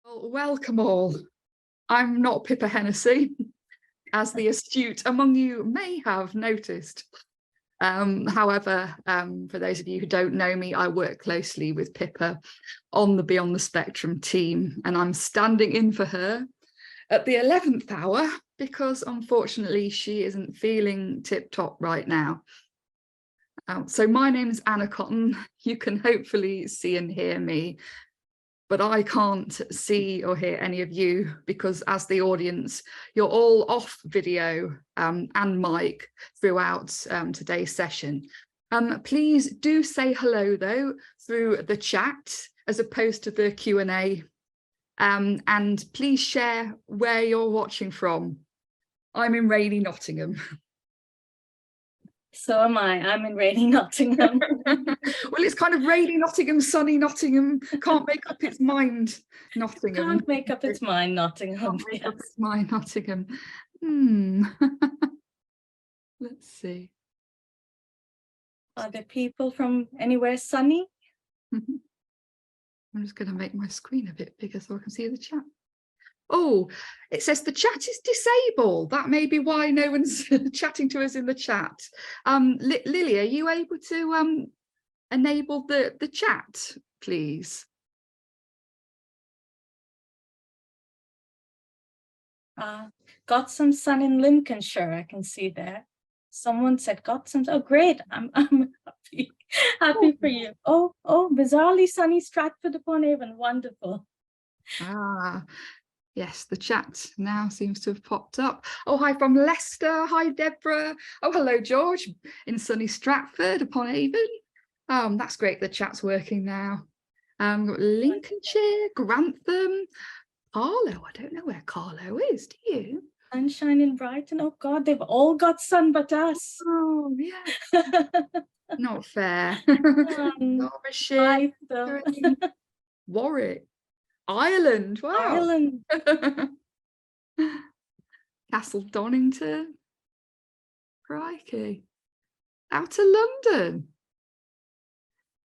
Well, welcome all. I'm not Pippa Hennessy, as the astute among you may have noticed. However, for those of you who don't know me, I work closely with Pippa on the Beyond the Spectrum team, and I'm standing in for her at the 11th hour because unfortunately she isn't feeling tip-top right now. So my name is Anna Cotton. You can hopefully see and hear me, but I can't see or hear any of you because as the audience, you're all off video and mic throughout today's session. Please do say hello though through the chat as opposed to the Q&A, and please share where you're watching from. I'm in rainy Nottingham. So am I. I'm in rainy Nottingham. Well, it's kind of rainy Nottingham, sunny Nottingham. Can't make up its mind, Nottingham. Can't make up its mind, Nottingham. Can't make up its mind, Nottingham. Let's see. Are there people from anywhere sunny? I'm just going to make my screen a bit bigger so I can see the chat. Oh, it says the chat is disabled. That may be why no one's chatting to us in the chat. Lily, are you able to enable the chat, please? Got some sun in Lincolnshire, I can see there. Someone said got some. Oh, great. I'm happy for you. Oh, bizarrely sunny Stratford-upon-Avon. Wonderful. Yes, the chat now seems to have popped up. Oh, hi from Leicester. Hi, Deborah. Oh, hello, George, in sunny Stratford-upon-Avon. That's great. The chat's working now. Lincolnshire, Grantham, Carlo. I don't know where Carlo is. Do you? Sunshine in Brighton. Oh, God, they've all got sun but us. Oh, yeah. Not fair. Derbyshire, Warwick. Ireland, wow. Ireland. Castle Donington. Crikey. Out of London.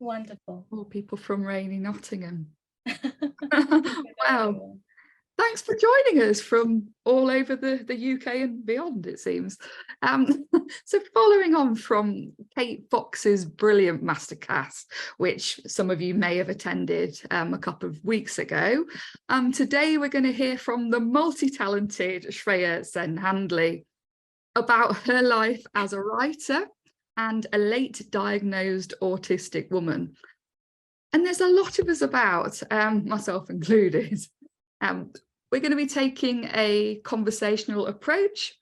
Wonderful. All people from rainy Nottingham. Wow. Thanks for joining us from all over the UK and beyond, it seems. So following on from Kate Fox's brilliant masterclass, which some of you may have attended a couple of weeks ago, today we're going to hear from the multi-talented Shreya Sen-Handley about her life as a writer and a late diagnosed autistic woman. And there's a lot of us about, myself included. We're going to be taking a conversational approach,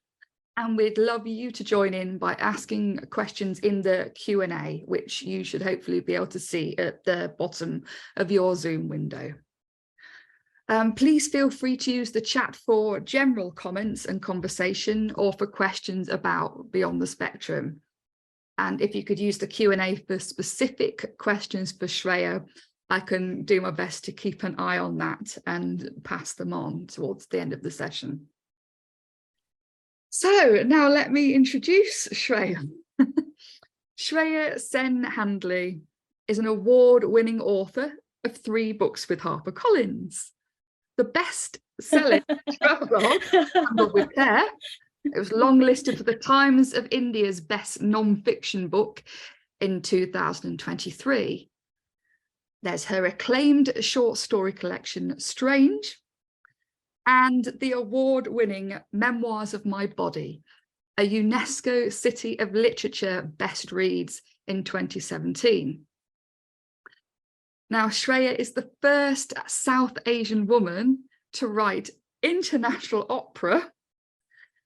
and we'd love you to join in by asking questions in the Q&A, which you should hopefully be able to see at the bottom of your Zoom window. Please feel free to use the chat for general comments and conversation or for questions about Beyond the Spectrum. And if you could use the Q&A for specific questions for Shreya, I can do my best to keep an eye on that and pass them on towards the end of the session. So now let me introduce Shreya. Shreya Sen-Handley is an award-winning author of 3 books with HarperCollins. The best-selling travelogue, Handled with Care. It was longlisted for the Times of India's best non-fiction book in 2023. There's her acclaimed short story collection, Strange, and the award-winning Memoirs of My Body, a UNESCO City of Literature Best Reads in 2017. Now, Shreya is the first South Asian woman to write international opera.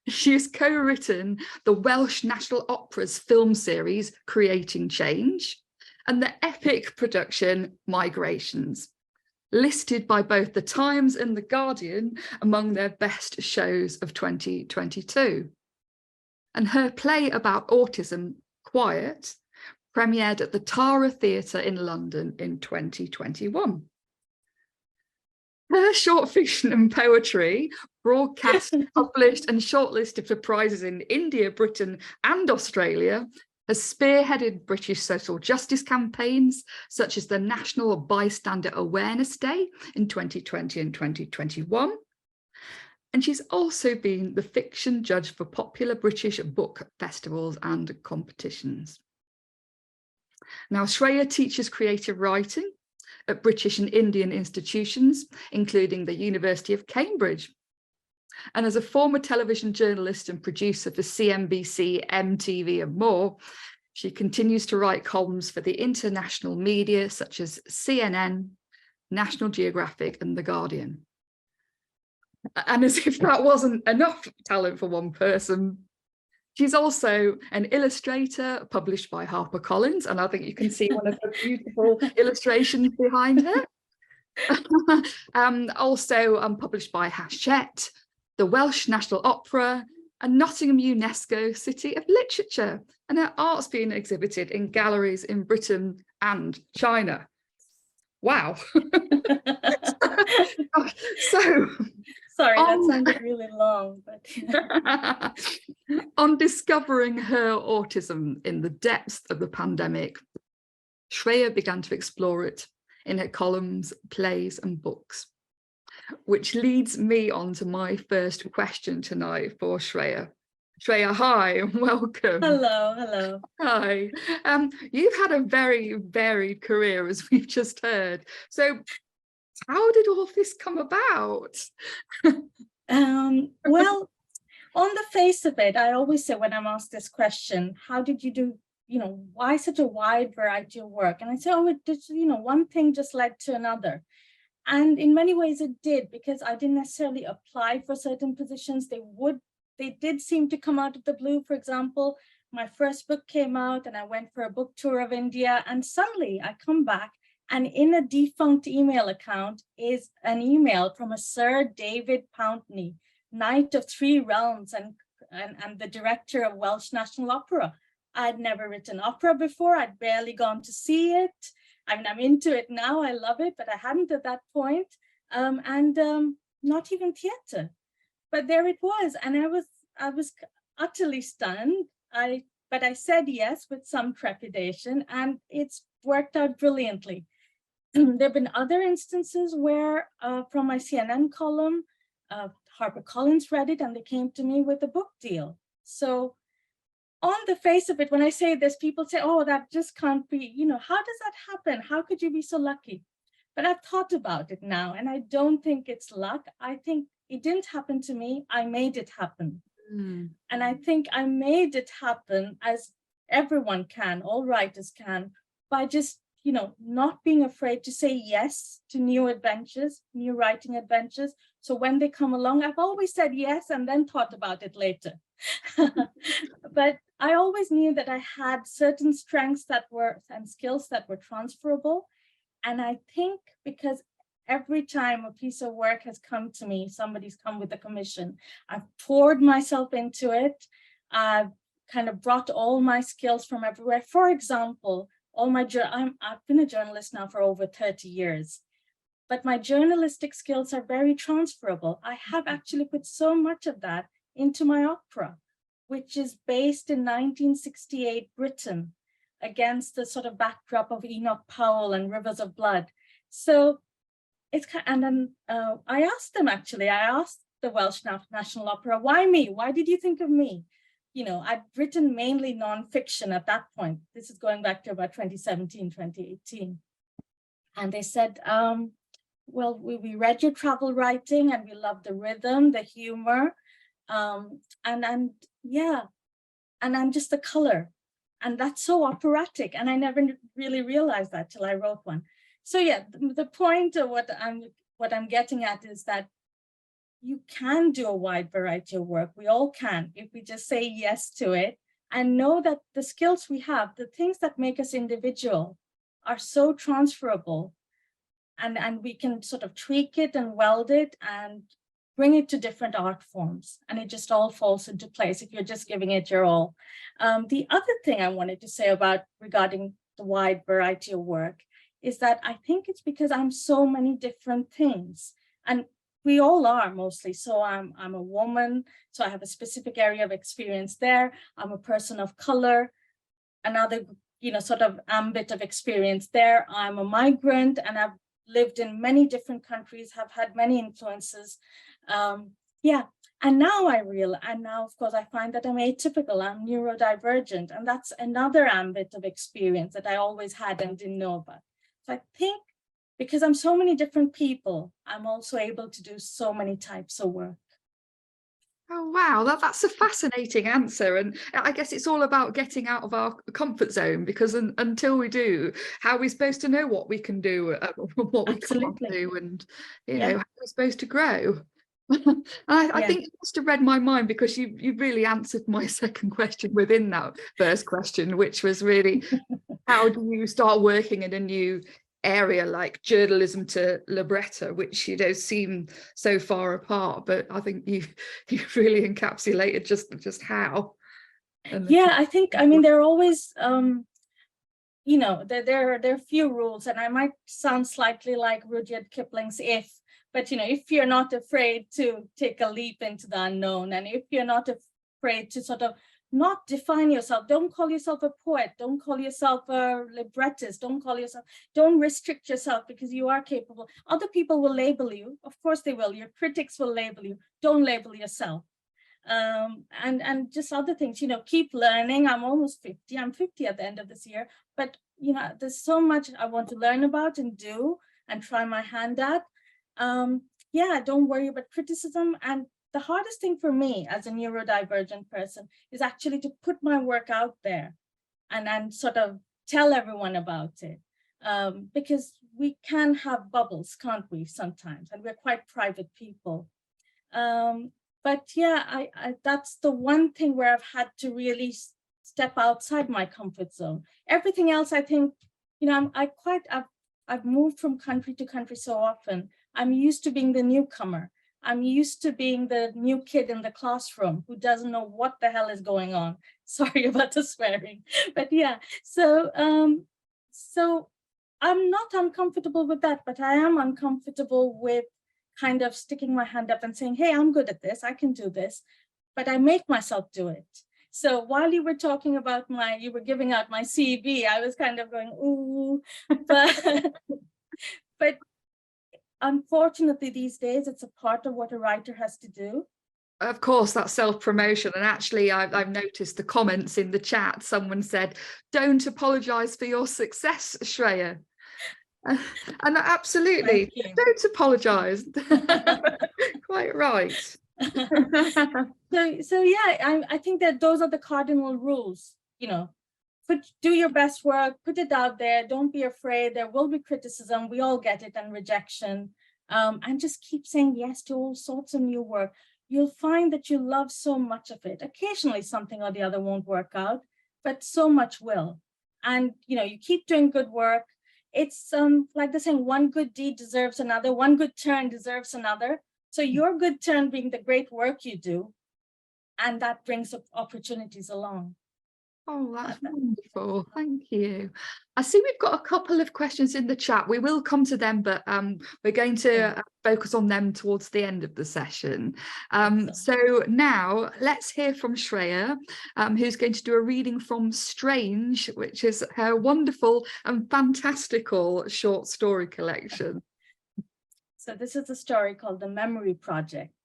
She has co-written the Welsh National Opera's film series, Creating Change, and the epic production Migrations, listed by both The Times and The Guardian among their best shows of 2022. And her play about autism, Quiet, premiered at the Tara Theatre in London in 2021. Her short fiction and poetry, broadcast, published and shortlisted for prizes in India, Britain and Australia, has spearheaded British social justice campaigns, such as the National Bystander Awareness Day in 2020 and 2021. And she's also been the fiction judge for popular British book festivals and competitions. Now, Shreya teaches creative writing at British and Indian institutions, including the University of Cambridge. And as a former television journalist and producer for CNBC, MTV and more, she continues to write columns for the international media such as CNN, National Geographic and The Guardian. And as if that wasn't enough talent for one person, she's also an illustrator published by HarperCollins, and I think you can see one of the beautiful illustrations behind her. Also published by Hachette, the Welsh National Opera, and Nottingham UNESCO City of Literature, and her art's being exhibited in galleries in Britain and China. Wow. So, sorry, that sounded really long. But on discovering her autism in the depths of the pandemic, Shreya began to explore it in her columns, plays and books, which leads me on to my first question tonight for Shreya. Shreya, hi and welcome. Hello, hello. Hi. You've had a very varied career, as we've just heard. So how did all this come about? Well, on the face of it, I always say when I'm asked this question, how did you do, why such a wide variety of work? And I say, oh, it just, one thing just led to another. And in many ways it did, because I didn't necessarily apply for certain positions. They did seem to come out of the blue. For example, my first book came out and I went for a book tour of India, and suddenly I come back and in a defunct email account is an email from a Sir David Pountney, Knight of Three Realms and the director of Welsh National Opera. I'd never written opera before. I'd barely gone to see it. I mean, I'm into it now. I love it, but I hadn't at that point. Not even theatre. But there it was, and I was utterly stunned. But I said yes with some trepidation, and it's worked out brilliantly. There have been other instances where, from my CNN column, HarperCollins read it, and they came to me with a book deal. So, on the face of it, when I say this, people say, "Oh, that just can't be." How does that happen? How could you be so lucky? But I've thought about it now, and I don't think it's luck. I think it didn't happen to me. I made it happen. And I think I made it happen, as everyone can, all writers can, by just, not being afraid to say yes to new adventures, new writing adventures. So when they come along, I've always said yes and then thought about it later. But I always knew that I had certain strengths and skills that were transferable. And I think because every time a piece of work has come to me, somebody's come with a commission, I've poured myself into it. I've kind of brought all my skills from everywhere. For example, I've been a journalist now for over 30 years, but my journalistic skills are very transferable. I have actually put so much of that into my opera, which is based in 1968 Britain, against the sort of backdrop of Enoch Powell and Rivers of Blood. So I asked the Welsh National Opera, why me? Why did you think of me? I'd written mainly nonfiction at that point. This is going back to about 2017, 2018. And they said, well, we read your travel writing and we love the rhythm, the humor, and just the color. And that's so operatic. And I never really realized that till I wrote one. So yeah, the point of what I'm getting at is that you can do a wide variety of work. We all can, if we just say yes to it and know that the skills we have, the things that make us individual, are so transferable, and we can sort of tweak it and weld it and bring it to different art forms, and it just all falls into place if you're just giving it your all. The other thing I wanted to say regarding the wide variety of work is that I think it's because I'm so many different things, and we all are mostly. So I'm a woman, so I have a specific area of experience there. I'm a person of color. another, sort of ambit of experience there. I'm a migrant and I've lived in many different countries, have had many influences. Yeah. And now of course, I find that I'm atypical, I'm neurodivergent, and that's another ambit of experience that I always had and didn't know about. So I think because I'm so many different people, I'm also able to do so many types of work. Oh, wow, that's a fascinating answer. And I guess it's all about getting out of our comfort zone, because until we do, how are we supposed to know what we can do, what we can't do, and, how we're supposed to grow? I think you must have read my mind, because you really answered my second question within that first question, which was really, how do you start working in a new area like journalism to libretto, which seem so far apart, but I think you really encapsulated just how. I think, I mean, there are always there are few rules, and I might sound slightly like Rudyard Kipling's If, but if you're not afraid to take a leap into the unknown, and if you're not afraid to sort of not define yourself, don't call yourself a poet, don't call yourself a librettist, don't restrict yourself, because you are capable. Other people will label you, of course they will, your critics will label you, don't label yourself. And just other things, keep learning. I'm almost 50, I'm 50 at the end of this year, but there's so much I want to learn about and do and try my hand at. Don't worry about criticism. And the hardest thing for me as a neurodivergent person is actually to put my work out there and sort of tell everyone about it. Because we can have bubbles, can't we, sometimes, and we're quite private people. But that's the one thing where I've had to really step outside my comfort zone. Everything else, I think, I've moved from country to country so often. I'm used to being the newcomer. I'm used to being the new kid in the classroom who doesn't know what the hell is going on. Sorry about the swearing, but so I'm not uncomfortable with that, but I am uncomfortable with kind of sticking my hand up and saying, hey, I'm good at this, I can do this, but I make myself do it. So while you were talking about you were giving out my CV, I was kind of going, ooh, but unfortunately these days, it's a part of what a writer has to do. Of course, that's self-promotion. And actually, I've noticed the comments in the chat. Someone said, don't apologize for your success, Shreya. And absolutely, don't apologize. Quite right. I think that those are the cardinal rules. Do your best work, put it out there, don't be afraid. There will be criticism, we all get it, and rejection, and just keep saying yes to all sorts of new work. You'll find that you love so much of it. Occasionally something or the other won't work out, but so much will. And you keep doing good work. It's like the saying, one good deed deserves another, one good turn deserves another. So your good turn being the great work you do, and that brings up opportunities along. Oh, that's wonderful. Thank you. I see we've got a couple of questions in the chat. We will come to them, but we're going to focus on them towards the end of the session. So now let's hear from Shreya, who's going to do a reading from Strange, which is her wonderful and fantastical short story collection. So this is a story called The Memory Project.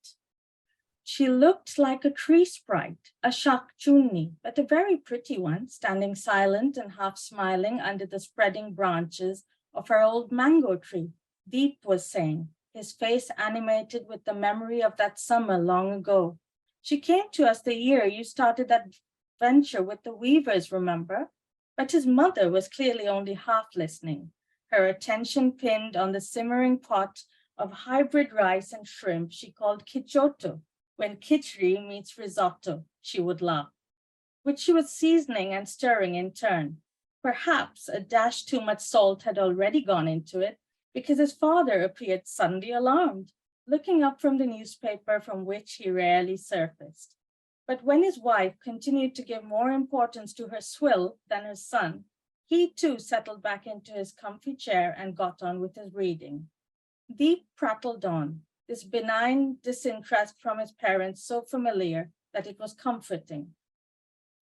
She looked like a tree sprite, a shakchuni, but a very pretty one, standing silent and half smiling under the spreading branches of her old mango tree, Deep was saying, his face animated with the memory of that summer long ago. She came to us the year you started that venture with the weavers, remember? But his mother was clearly only half listening, her attention pinned on the simmering pot of hybrid rice and shrimp she called kichoto. When khichdi meets risotto, she would laugh, which she was seasoning and stirring in turn. Perhaps a dash too much salt had already gone into it, because his father appeared suddenly alarmed, looking up from the newspaper from which he rarely surfaced. But when his wife continued to give more importance to her swill than her son, he too settled back into his comfy chair and got on with his reading. Deep prattled on, this benign disinterest from his parents so familiar that it was comforting.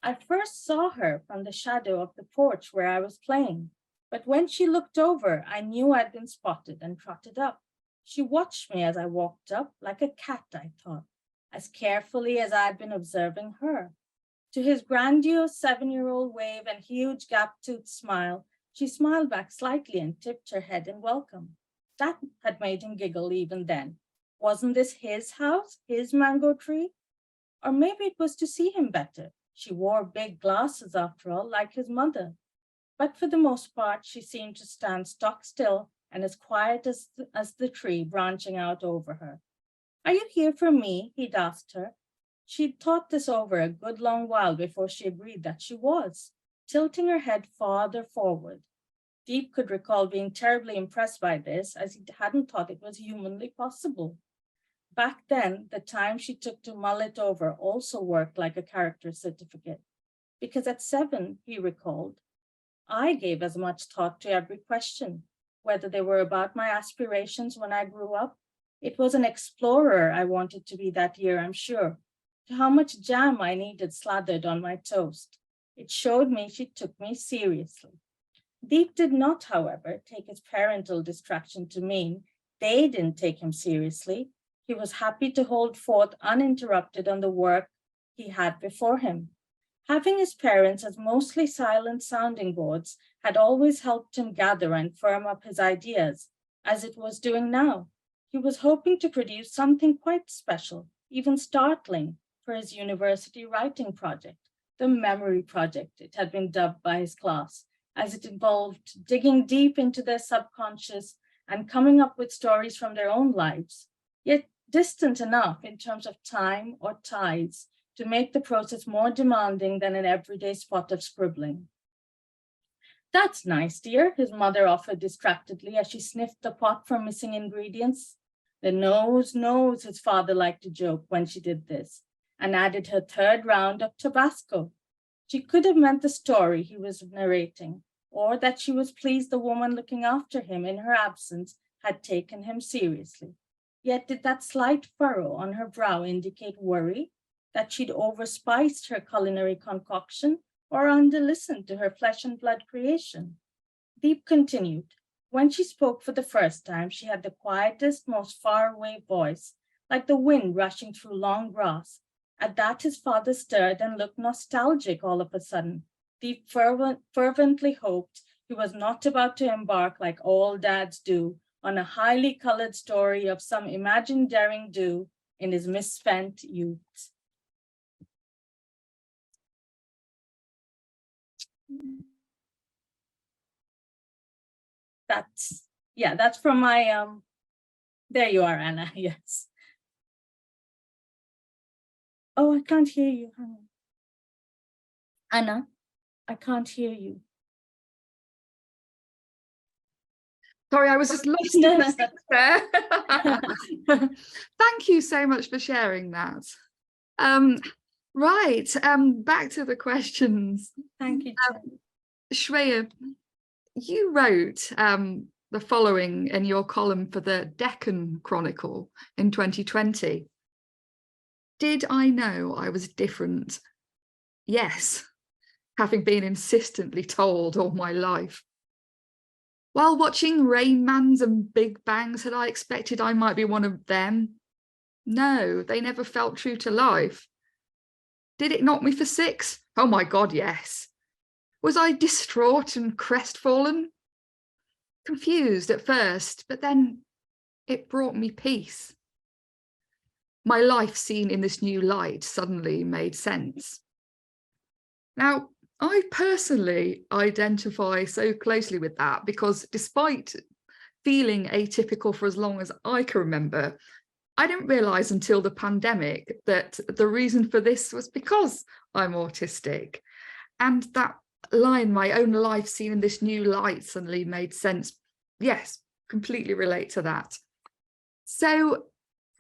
I first saw her from the shadow of the porch where I was playing, but when she looked over, I knew I'd been spotted and trotted up. She watched me as I walked up, like a cat, I thought, as carefully as I'd been observing her. To his grandiose 7-year-old wave and huge gap-toothed smile, she smiled back slightly and tipped her head in welcome. That had made him giggle even then. Wasn't this his house, his mango tree? Or maybe it was to see him better. She wore big glasses, after all, like his mother. But for the most part, she seemed to stand stock still and as quiet as the tree branching out over her. Are you here for me? He'd asked her. She'd thought this over a good long while before she agreed that she was, tilting her head farther forward. Deep could recall being terribly impressed by this, as he hadn't thought it was humanly possible. Back then, the time she took to mull it over also worked like a character certificate, because at 7, he recalled, I gave as much thought to every question, whether they were about my aspirations when I grew up. It was an explorer I wanted to be that year, I'm sure, to how much jam I needed slathered on my toast. It showed me she took me seriously. Deep did not, however, take his parental distraction to mean they didn't take him seriously. He was happy to hold forth uninterrupted on the work he had before him. Having his parents as mostly silent sounding boards had always helped him gather and firm up his ideas, as it was doing now. He was hoping to produce something quite special, even startling, for his university writing project, the memory project it had been dubbed by his class, as it involved digging deep into their subconscious and coming up with stories from their own lives, yet distant enough in terms of time or ties to make the process more demanding than an everyday spot of scribbling. That's nice, dear, his mother offered distractedly as she sniffed the pot for missing ingredients. The nose, his father liked to joke when she did this, and added her 3rd round of Tabasco. She could have meant the story he was narrating, or that she was pleased the woman looking after him in her absence had taken him seriously. Yet did that slight furrow on her brow indicate worry, that she'd overspiced her culinary concoction, or under-listened to her flesh and blood creation? Deep continued. When she spoke for the first time, she had the quietest, most far-away voice, like the wind rushing through long grass. At that, his father stirred and looked nostalgic all of a sudden. Deep fervently hoped he was not about to embark, like all dads do, on a highly colored story of some imagined daring do in his misspent youth. That's from my, there you are, Anna, yes. Oh, I can't hear you, Anna, I can't hear you. Sorry, I was just lost in the there. Thank you so much for sharing that. Right, back to the questions. Thank you, Shreya, you wrote the following in your column for the Deccan Chronicle in 2020. Did I know I was different? Yes, having been insistently told all my life. While watching Rain Mans and Big Bangs, had I expected I might be one of them? No, they never felt true to life. Did it knock me for 6? Oh my God, yes. Was I distraught and crestfallen? Confused at first, but then it brought me peace. My life seen in this new light suddenly made sense. Now, I personally identify so closely with that because despite feeling atypical for as long as I can remember, I didn't realise until the pandemic that the reason for this was because I'm autistic. And that line, my own life seen in this new light suddenly made sense. Yes, completely relate to that. So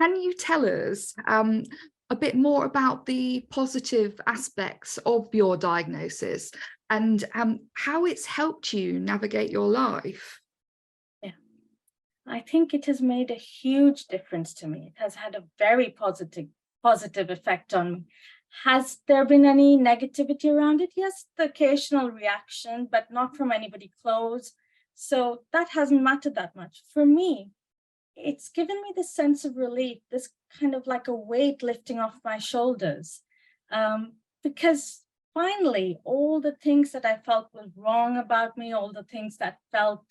can you tell us a bit more about the positive aspects of your diagnosis and how it's helped you navigate your life? Yeah, I think it has made a huge difference to me. It has had a very positive effect on me. Has there been any negativity around it? Yes, the occasional reaction, but not from anybody close. So that hasn't mattered that much. For me, it's given me this sense of relief, this kind of like a weight lifting off my shoulders. Because finally, all the things that I felt was wrong about me, all the things that felt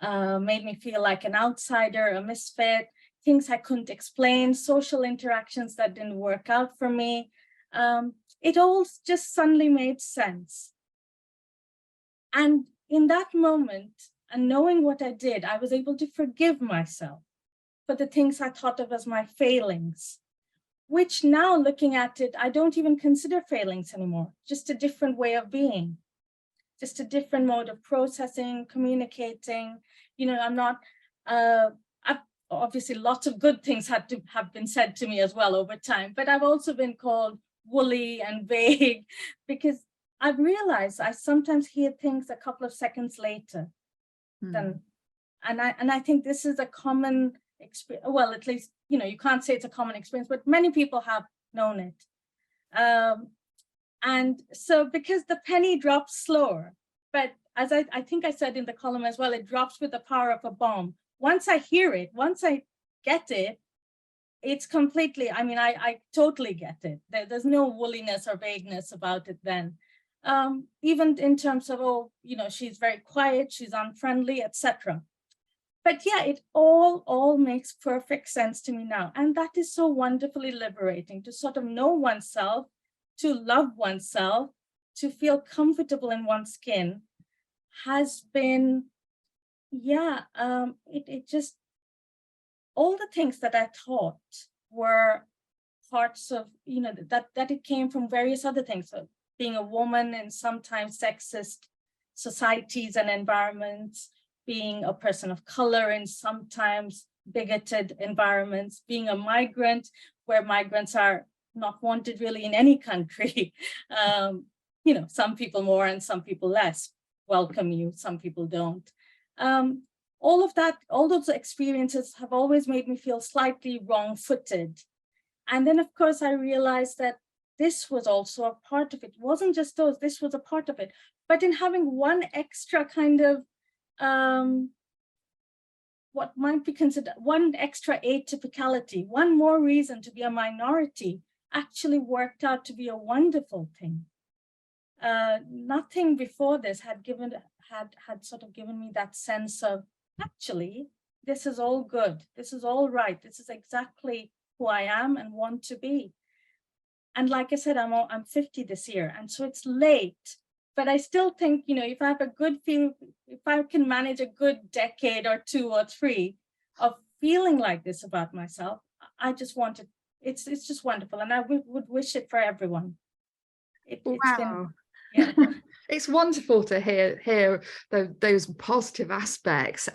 made me feel like an outsider, a misfit, things I couldn't explain, social interactions that didn't work out for me, it all just suddenly made sense. And in that moment, and knowing what I did, I was able to forgive myself for the things I thought of as my failings, which now looking at it, I don't even consider failings anymore, just a different way of being, just a different mode of processing, communicating. You know, I'm not, obviously lots of good things had to have been said to me as well over time, but I've also been called woolly and vague because I've realized I sometimes hear things a couple of seconds later than, and I think this is a common experience. Well, at least, you know, you can't say it's a common experience, but many people have known it. And so because the penny drops slower, but as I think I said in the column as well, it drops with the power of a bomb. Once I hear it, once I get it, it's completely, I mean, I totally get it. There's no woolliness or vagueness about it then. Even in terms of, oh, you know, she's very quiet, she's unfriendly, etc. But yeah, it all makes perfect sense to me now. And that is so wonderfully liberating to sort of know oneself, to love oneself, to feel comfortable in one's skin has been, yeah, it just, all the things that I thought were parts of, you know, that it came from various other things. So being a woman in sometimes sexist societies and environments, being a person of color in sometimes bigoted environments, being a migrant where migrants are not wanted really in any country. You know, some people more and some people less welcome you, some people don't. All of that, all those experiences have always made me feel slightly wrong-footed. And then, of course, I realized that this was also a part of it. It wasn't just those, this was a part of it. But in having one extra kind of, what might be considered one extra atypicality, one more reason to be a minority, actually worked out to be a wonderful thing. Nothing before this had sort of given me that sense of, actually, this is all good. This is all right. This is exactly who I am and want to be. And like I said, I'm 50 this year, and so it's late. But I still think, you know, if I have a good feel, if I can manage a good decade or 2 or 3 of feeling like this about myself, I just want it. It's just wonderful, and I would wish it for everyone. It's been, yeah. It's wonderful to hear those positive aspects.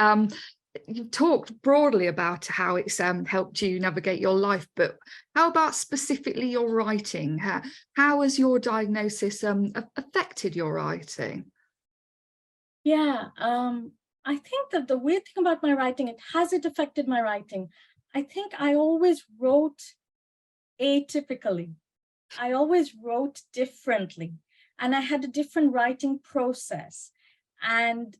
You've talked broadly about how it's helped you navigate your life, but how about specifically your writing? How has your diagnosis affected your writing? Yeah, I think that the weird thing about my writing, it affected my writing? I think I always wrote atypically. I always wrote differently, and I had a different writing process. And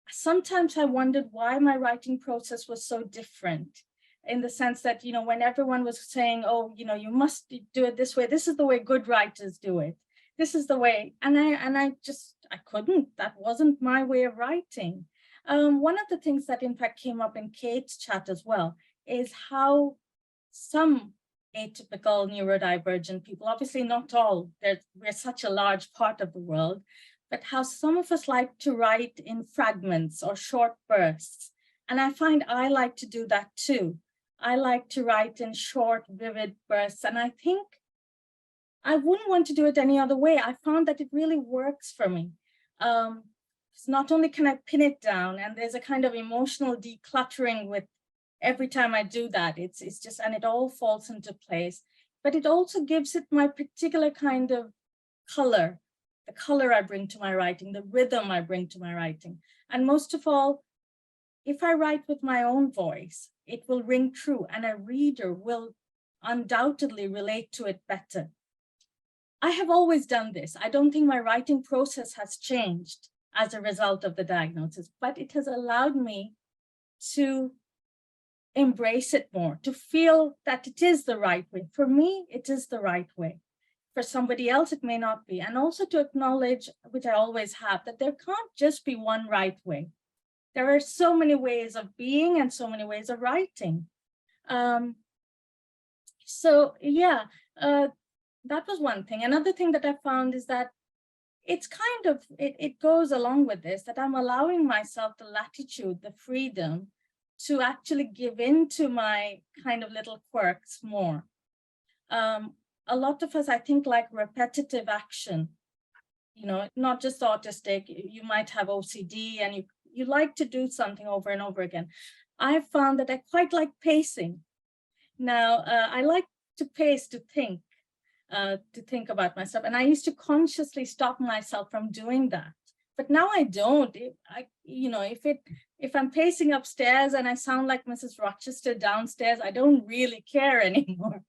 sometimes I wondered why my writing process was so different, in the sense that, you know, when everyone was saying, oh, you know, you must do it this way, this is the way good writers do it, this is the way, and I couldn't, that wasn't my way of writing. One of the things that in fact came up in Kate's chat as well is how some atypical neurodivergent people, obviously not all, we're such a large part of the world, but how some of us like to write in fragments or short bursts. And I find I like to do that too. I like to write in short, vivid bursts. And I think I wouldn't want to do it any other way. I found that it really works for me. Not only can I pin it down, and there's a kind of emotional decluttering with every time I do that, it's just, and it all falls into place, but it also gives it my particular kind of color, the color I bring to my writing, the rhythm I bring to my writing. And most of all, if I write with my own voice, it will ring true, and a reader will undoubtedly relate to it better. I have always done this. I don't think my writing process has changed as a result of the diagnosis, but it has allowed me to embrace it more, to feel that it is the right way. For me, it is the right way. For somebody else, it may not be. And also to acknowledge, which I always have, that there can't just be one right way. There are so many ways of being and so many ways of writing. So yeah, that was one thing. Another thing that I found is that it's kind of, it goes along with this, that I'm allowing myself the latitude, the freedom to actually give in to my kind of little quirks more. A lot of us, I think, like repetitive action, you know, not just autistic. You might have OCD and you like to do something over and over again. I've found that I quite like pacing. Now, I like to pace to think about myself. And I used to consciously stop myself from doing that. But now I don't. If I'm pacing upstairs and I sound like Mrs. Rochester downstairs, I don't really care anymore.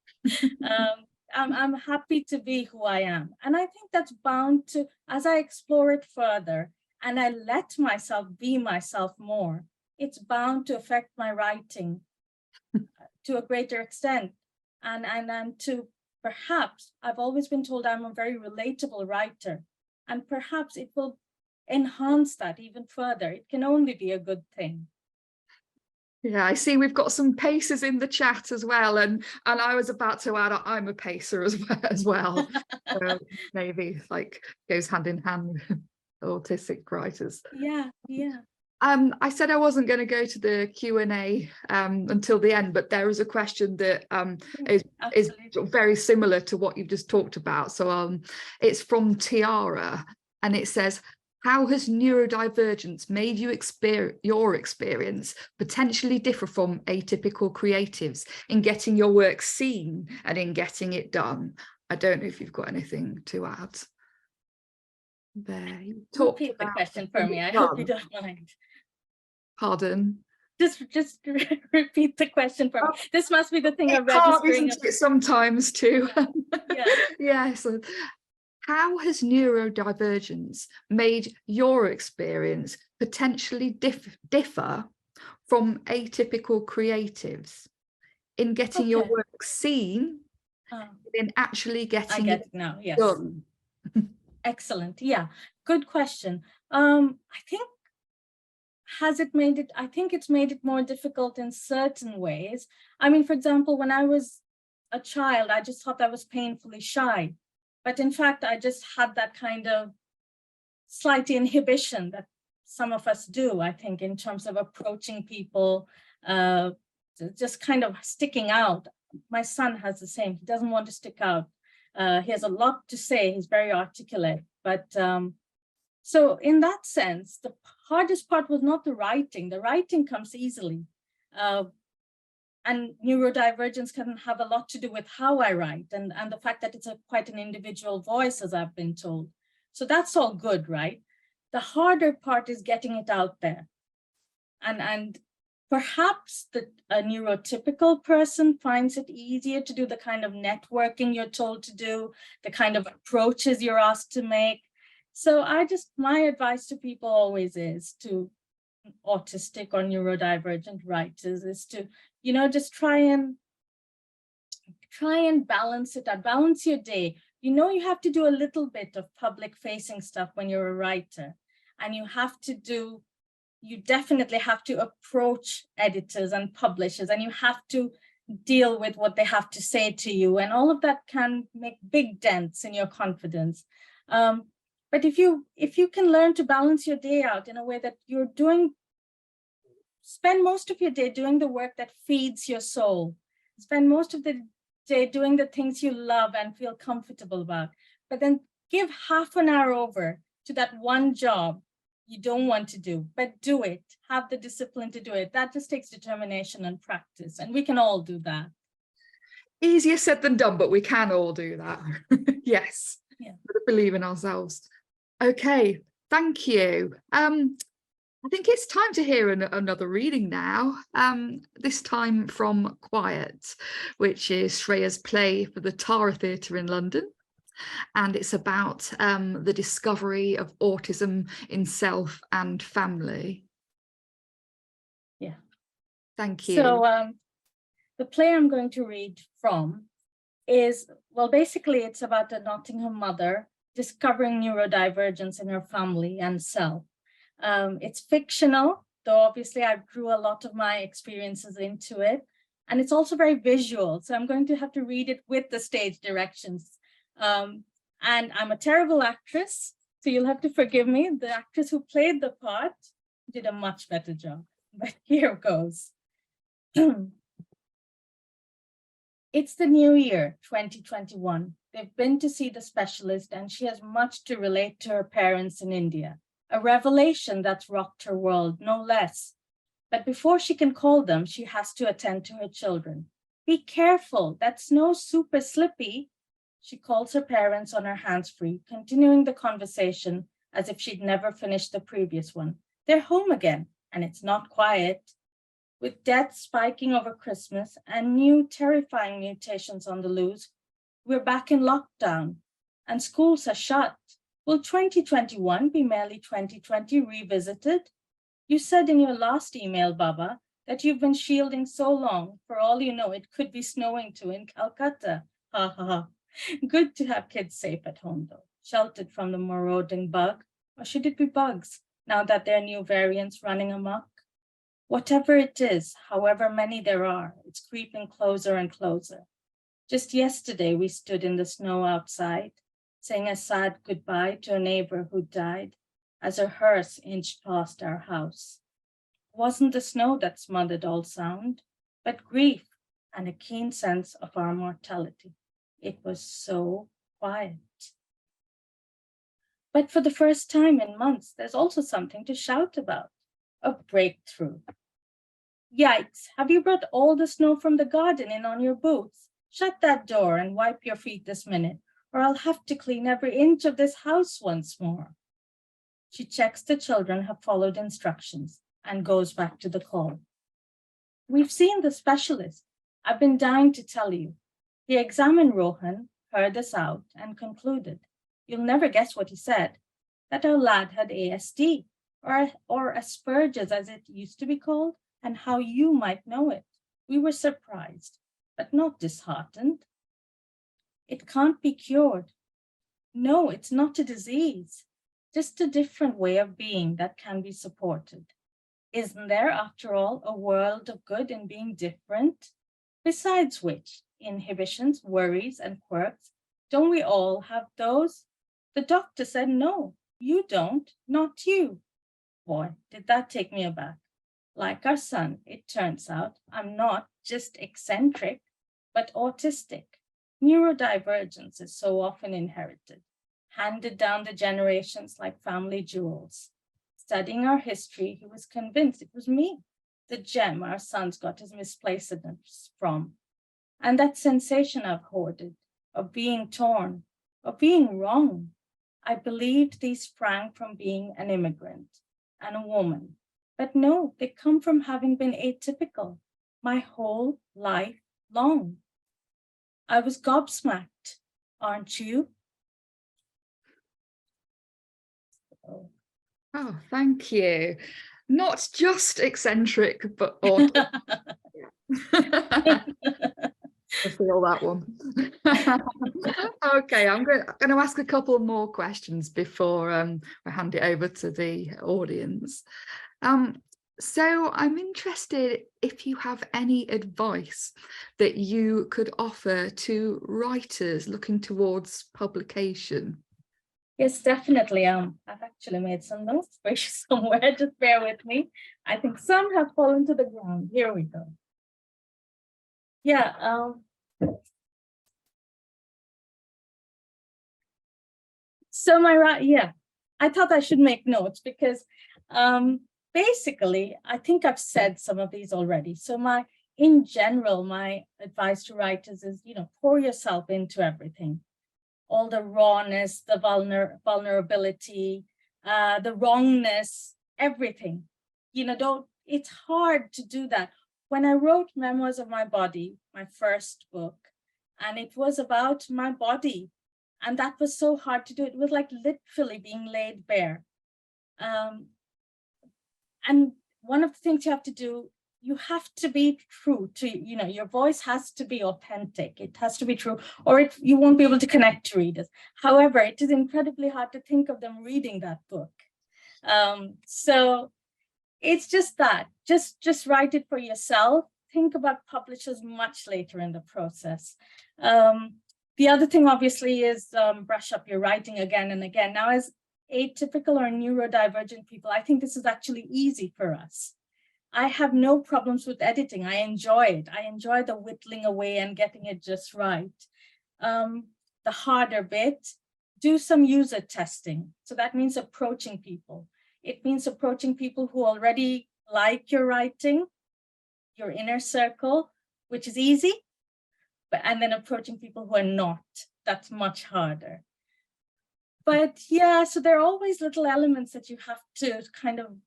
I'm happy to be who I am. And I think that's bound to, as I explore it further and I let myself be myself more, it's bound to affect my writing to a greater extent. And to perhaps, I've always been told I'm a very relatable writer, and perhaps it will enhance that even further. It can only be a good thing. Yeah, I see we've got some pacers in the chat as well, and I was about to add I'm a pacer as well. So maybe like goes hand in hand with autistic writers. Yeah. I said I wasn't going to go to the Q&A until the end, but there is a question that is very similar to what you've just talked about. So it's from Tiara, and it says, how has neurodivergence made your experience potentially differ from atypical creatives in getting your work seen and in getting it done? I don't know if you've got anything to add. There, repeat the question for me. I hope you don't mind. Pardon? Just repeat the question for me. This must be the thing of registering. It sometimes too. Yeah. Yes. How has neurodivergence made your experience potentially differ from atypical creatives in getting your work seen, in actually getting it now. Yes. done? Excellent. Yeah, good question. I think I think it's made it more difficult in certain ways. I mean, for example, when I was a child, I just thought I was painfully shy. But in fact, I just had that kind of slight inhibition that some of us do, I think, in terms of approaching people, just kind of sticking out. My son has the same. He doesn't want to stick out. He has a lot to say. He's very articulate. But so in that sense, the hardest part was not the writing. The writing comes easily. And neurodivergence can have a lot to do with how I write and the fact that it's quite an individual voice, as I've been told. So that's all good, right? The harder part is getting it out there. And perhaps a neurotypical person finds it easier to do the kind of networking you're told to do, the kind of approaches you're asked to make. So my advice to people always is to autistic or neurodivergent writers is to, just try and balance it out, balance your day. You have to do a little bit of public facing stuff when you're a writer, and you definitely have to approach editors and publishers, and you have to deal with what they have to say to you. And all of that can make big dents in your confidence. But if you can learn to balance your day out in a way that spend most of your day doing the work that feeds your soul, spend most of the day doing the things you love and feel comfortable about, but then give half an hour over to that one job you don't want to do, but do it, have the discipline to do it. That just takes determination and practice, and we can all do that. Easier said than done, but we can all do that. Yes, yeah. Believe in ourselves. Okay, thank you. I think it's time to hear another reading now, this time from Quiet, which is Shreya's play for the Tara Theatre in London. and it's about the discovery of autism in self and family. Yeah. Thank you. So the play I'm going to read from is, well, basically it's about a Nottingham mother discovering neurodivergence in her family and self. It's fictional, though obviously I drew a lot of my experiences into it. And it's also very visual. So I'm going to have to read it with the stage directions. And I'm a terrible actress, so you'll have to forgive me. The actress who played the part did a much better job, but here goes. It's the new year, 2021. They've been to see the specialist and she has much to relate to her parents in India. A revelation that's rocked her world, no less. But before she can call them, she has to attend to her children. Be careful, that snow's super slippy. She calls her parents on her hands-free, continuing the conversation as if she'd never finished the previous one. They're home again, and it's not quiet. With deaths spiking over Christmas and new terrifying mutations on the loose, we're back in lockdown and schools are shut. Will 2021 be merely 2020 revisited? You said in your last email, Baba, that you've been shielding so long. For all you know, it could be snowing too in Calcutta. Ha ha ha. Good to have kids safe at home, though, sheltered from the marauding bug. Or should it be bugs, now that there are new variants running amok? Whatever it is, however many there are, it's creeping closer and closer. Just yesterday, we stood in the snow outside, saying a sad goodbye to a neighbor who died as a hearse inched past our house. It wasn't the snow that smothered all sound, but grief and a keen sense of our mortality. It was so quiet. But for the first time in months, there's also something to shout about. A breakthrough. Yikes, have you brought all the snow from the garden in on your boots? Shut that door and wipe your feet this minute, or I'll have to clean every inch of this house once more. She checks the children have followed instructions and goes back to the call. We've seen the specialist. I've been dying to tell you. He examined Rohan, heard us out, and concluded, you'll never guess what he said, that our lad had ASD, or Asperger's as it used to be called, and how you might know it. We were surprised, but not disheartened. It can't be cured. No, it's not a disease, just a different way of being that can be supported. Isn't there, after all, a world of good in being different? Besides which, inhibitions, worries, and quirks, don't we all have those? The doctor said no, you don't, not you. Boy, did that take me aback. Like our son, it turns out I'm not just eccentric, but autistic. Neurodivergence is so often inherited, handed down the generations like family jewels. Studying our history, he was convinced it was me, the gem our son's got his misplacedness from. And that sensation I've hoarded, of being torn, of being wrong, I believed these sprang from being an immigrant and a woman. But no, they come from having been atypical my whole life long. I was gobsmacked, aren't you? Oh, thank you. Not just eccentric, but autistic. I feel that one. Okay, I'm going to ask a couple more questions before I hand it over to the audience. So I'm interested if you have any advice that you could offer to writers looking towards publication. Yes, definitely. I've actually made some notes for you somewhere. Just bear with me. I think some have fallen to the ground. Here we go. Yeah. So I thought I should make notes because basically, I think I've said some of these already. So in general, my advice to writers is, pour yourself into everything. All the rawness, the vulnerability, the wrongness, everything. It's hard to do that. When I wrote Memoirs of My Body, my first book, and it was about my body, And that was so hard to do. It was like literally being laid bare. And one of the things you have to do, you have to be true to, your voice has to be authentic. It has to be true, or you won't be able to connect to readers. However, it is incredibly hard to think of them reading that book. So it's just that, just write it for yourself. Think about publishers much later in the process. The other thing, obviously, is brush up your writing again and again. Now, as atypical or neurodivergent people, I think this is actually easy for us. I have no problems with editing. I enjoy it. I enjoy the whittling away and getting it just right. The harder bit, do some user testing. So that means approaching people. It means approaching people who already like your writing, your inner circle, which is easy, and then approaching people who are not. That's much harder. But yeah, so there are always little elements that you have to kind of,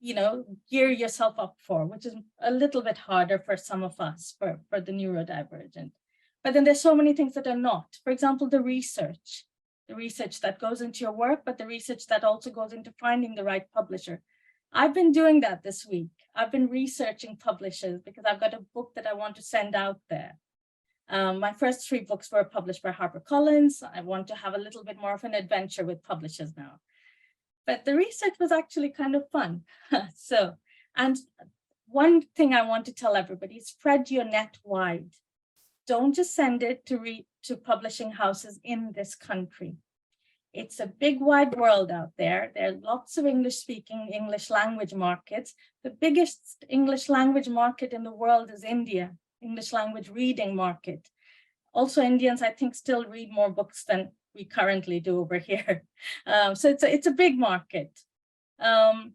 gear yourself up for, which is a little bit harder for some of us, for the neurodivergent. But then there's so many things that are not. For example, the research that goes into your work, but the research that also goes into finding the right publisher. I've been doing that this week. I've been researching publishers because I've got a book that I want to send out there. My first 3 books were published by HarperCollins. I want to have a little bit more of an adventure with publishers now. But the research was actually kind of fun. And one thing I want to tell everybody, spread your net wide. Don't just send it to publishing houses in this country. It's a big wide world out there. There are lots of English-speaking English language markets. The biggest English language market in the world is India, English language reading market. Also, Indians, I think, still read more books than we currently do over here. So it's a big market. So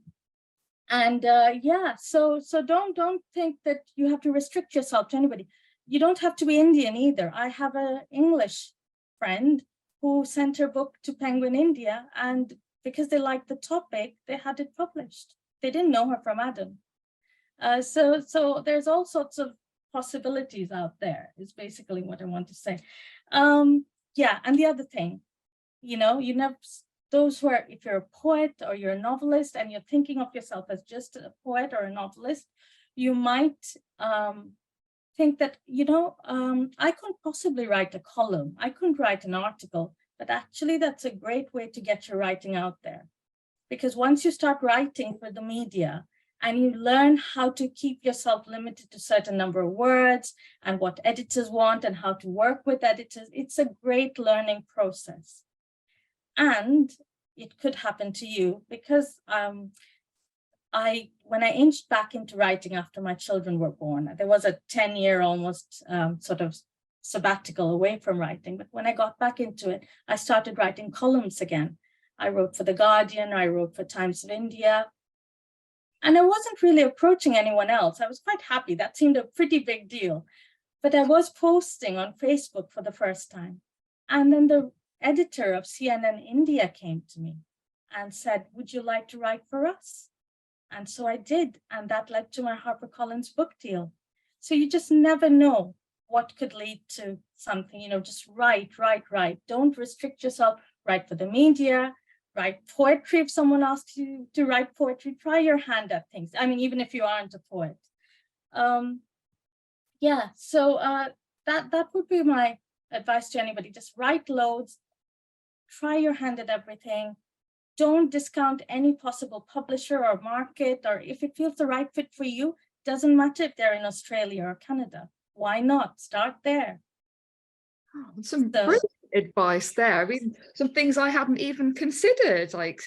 don't think that you have to restrict yourself to anybody. You don't have to be Indian either. I have an English friend who sent her book to Penguin India, and because they liked the topic, they had it published. They didn't know her from Adam. So there's all sorts of possibilities out there, is basically what I want to say. Yeah, and the other thing, those who are, if you're a poet or you're a novelist and you're thinking of yourself as just a poet or a novelist, you might think that, I couldn't possibly write a column. I couldn't write an article, but actually that's a great way to get your writing out there. Because once you start writing for the media and you learn how to keep yourself limited to a certain number of words and what editors want and how to work with editors, it's a great learning process. And it could happen to you because when I inched back into writing after my children were born, there was a 10-year almost sort of sabbatical away from writing. But when I got back into it, I started writing columns again. I wrote for The Guardian, I wrote for Times of India. And I wasn't really approaching anyone else. I was quite happy. That seemed a pretty big deal. But I was posting on Facebook for the first time. And then the editor of CNN India came to me and said, would you like to write for us? And so I did. And that led to my HarperCollins book deal. So you just never know what could lead to something, just write. Don't restrict yourself. Write for the media. Write poetry. If someone asks you to write poetry, try your hand at things. I mean, even if you aren't a poet. That would be my advice to anybody. Just write loads. Try your hand at everything. Don't discount any possible publisher or market, or if it feels the right fit for you, doesn't matter if they're in Australia or Canada. Why not? Start there. Oh, some brilliant advice there. I mean, some things I hadn't even considered, like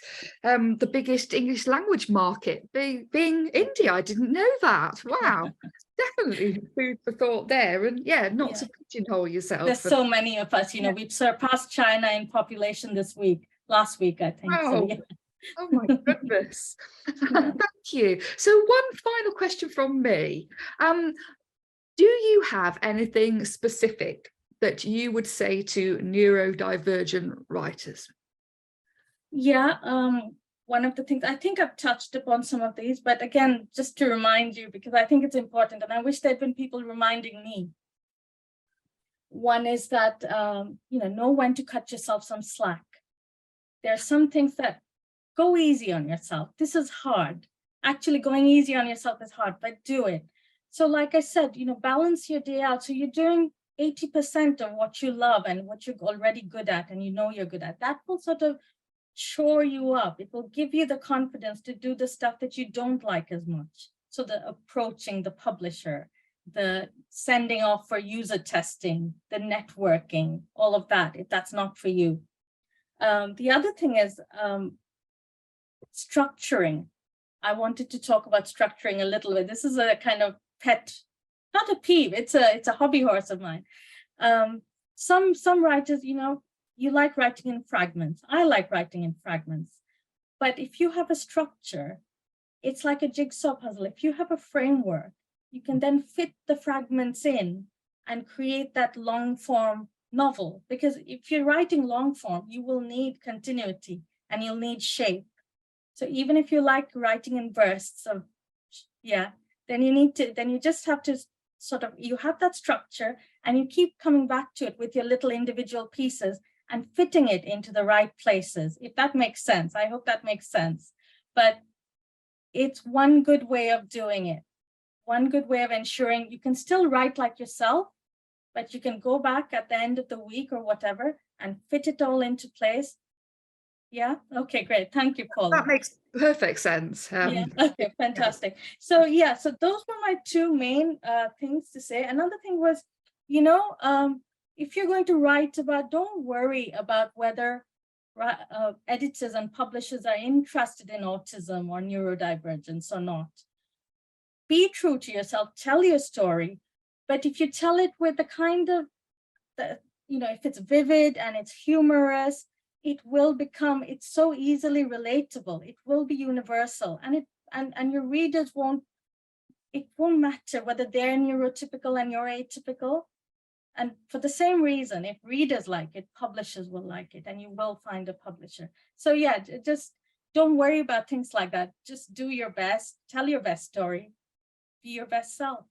the biggest English language market being India. I didn't know that. Wow. Definitely food for thought there. And not to pigeonhole yourself. There's so many of us, we've surpassed China in population last week, I think. Wow. So, yeah. Oh my goodness. Thank you. So one final question from me. Do you have anything specific that you would say to neurodivergent writers? Yeah, one of the things, I think I've touched upon some of these, but again, just to remind you, because I think it's important, and I wish there'd been people reminding me. One is that, know when to cut yourself some slack. There are some things that go easy on yourself. This is hard. Actually, going easy on yourself is hard, but do it. So like I said, balance your day out. So you're doing 80% of what you love and what you're already good at and you're good at. That will sort of shore you up. It will give you the confidence to do the stuff that you don't like as much. So the approaching the publisher, the sending off for user testing, the networking, all of that, if that's not for you. The other thing is structuring. I wanted to talk about structuring a little bit. This is a kind of pet, not a peeve, it's a hobby horse of mine. Some writers, you like writing in fragments. I like writing in fragments. But if you have a structure, it's like a jigsaw puzzle. If you have a framework, you can then fit the fragments in and create that long form novel. Because if you're writing long form, you will need continuity and you'll need shape. So even if you like writing in bursts of, then you just have to you have that structure and you keep coming back to it with your little individual pieces and fitting it into the right places, if that makes sense. I hope that makes sense. But it's one good way of doing it. One good way of ensuring you can still write like yourself, but you can go back at the end of the week or whatever and fit it all into place. Yeah. Okay, great. Thank you, Paul. That makes perfect sense. Okay, fantastic. So so those were my two main things to say. Another thing was, if you're going to write about, don't worry about whether editors and publishers are interested in autism or neurodivergence or not. Be true to yourself, tell your story, but if you tell it with the kind of, if it's vivid and it's humorous, it will become, it's so easily relatable. It will be universal, and your readers it won't matter whether they're neurotypical and you're atypical. And for the same reason, if readers like it, publishers will like it, and you will find a publisher. So just don't worry about things like that. Just do your best, tell your best story, be your best self.